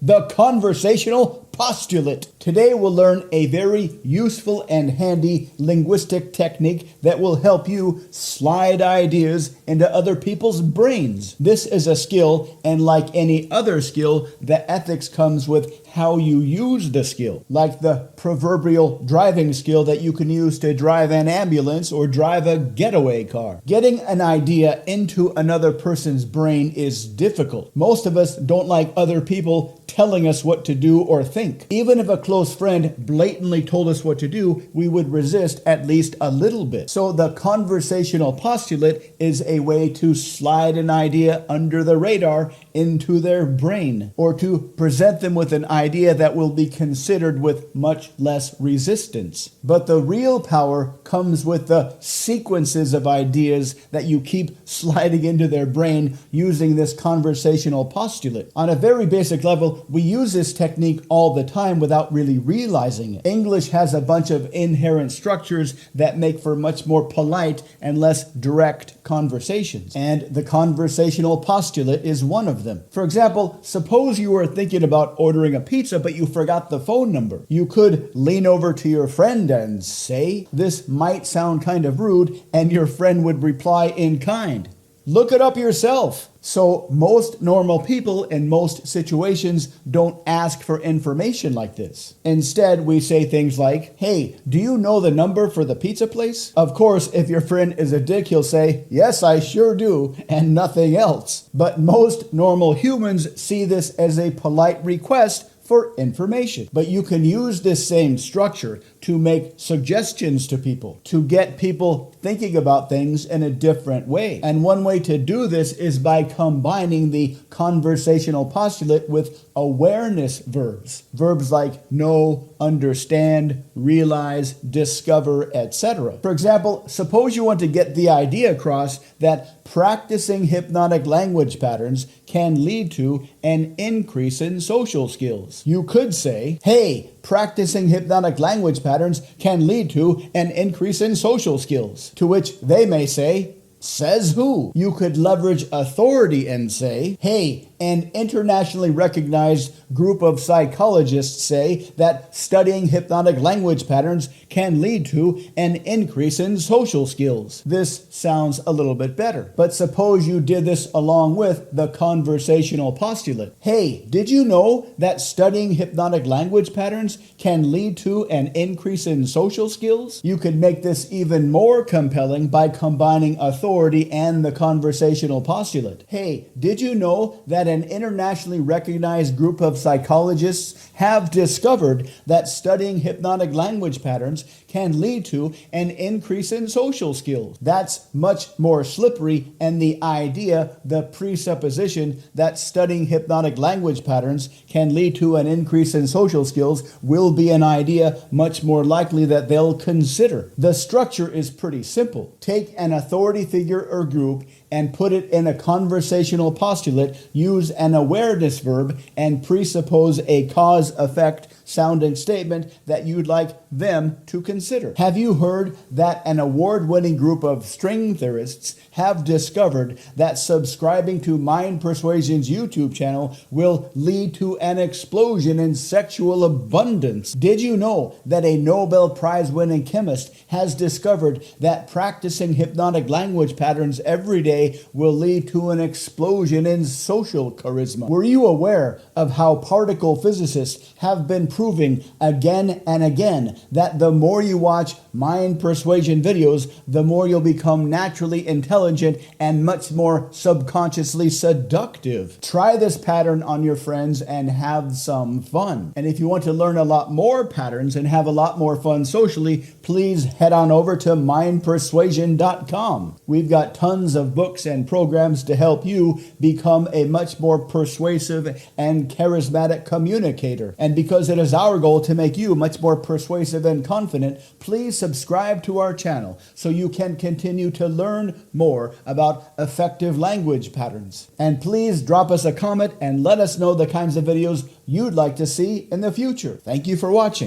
the conversational postulate. Today we'll learn a very useful and handy linguistic technique that will help you slide ideas into other people's brains. This is a skill, and like any other skill, the ethics comes with how you use the skill. Like the proverbial driving skill that you can use to drive an ambulance or drive a getaway car. Getting an idea into another person's brain is difficult. Most of us don't like other people telling us what to do or think. Even if a close friend blatantly told us what to do, we would resist at least a little bit. So the conversational postulate is a way to slide an idea under the radar into their brain, or to present them with an idea that will be considered with much less resistance. But the real power comes with the sequences of ideas that you keep sliding into their brain using this conversational postulate. On a very basic level, we use this technique all the time without really realizing it. English has a bunch of inherent structures that make for much more polite and less direct conversations. And the conversational postulate is one of them. For example, suppose you were thinking about ordering a pizza, but you forgot the phone number. You could lean over to your friend and say, "This might sound kind of rude," and your friend would reply in kind, "Look it up yourself." So most normal people in most situations don't ask for information like this. Instead, we say things like, "Hey, do you know the number for the pizza place?" Of course, if your friend is a dick, he'll say, "Yes, I sure do," and nothing else. But most normal humans see this as a polite request for information. But you can use this same structure to make suggestions to people, to get people thinking about things in a different way. And one way to do this is by combining the conversational postulate with awareness verbs. Verbs like know, understand, realize, discover, etc. For example, suppose you want to get the idea across that practicing hypnotic language patterns can lead to an increase in social skills. You could say, "Hey, practicing hypnotic language patterns can lead to an increase in social skills." To which they may say, "Says who?" You could leverage authority and say, "Hey, an internationally recognized group of psychologists say that studying hypnotic language patterns can lead to an increase in social skills." This sounds a little bit better. But suppose you did this along with the conversational postulate. "Hey, did you know that studying hypnotic language patterns can lead to an increase in social skills?" You could make this even more compelling by combining authority and the conversational postulate. "Hey, did you know that an internationally recognized group of psychologists have discovered that studying hypnotic language patterns can lead to an increase in social skills?" That's much more slippery, and the idea, the presupposition that studying hypnotic language patterns can lead to an increase in social skills will be an idea much more likely that they'll consider. The structure is pretty simple. Take an authority figure or group and put it in a conversational postulate, use an awareness verb, and presuppose a cause-effect sounding statement that you'd like them to consider. Have you heard that an award-winning group of string theorists have discovered that subscribing to Mind Persuasion's YouTube channel will lead to an explosion in sexual abundance? Did you know that a Nobel Prize-winning chemist has discovered that practicing hypnotic language patterns every day will lead to an explosion in social charisma? Were you aware of how particle physicists have been proving again and again that the more you watch mind persuasion videos, the more you'll become naturally intelligent and much more subconsciously seductive? Try this pattern on your friends and have some fun. And if you want to learn a lot more patterns and have a lot more fun socially, please head on over to mindpersuasion.com. We've got tons of books and programs to help you become a much more persuasive and charismatic communicator. And because it is our goal to make you much more persuasive and confident, please subscribe to our channel so you can continue to learn more about effective language patterns. And please drop us a comment and let us know the kinds of videos you'd like to see in the future. Thank you for watching.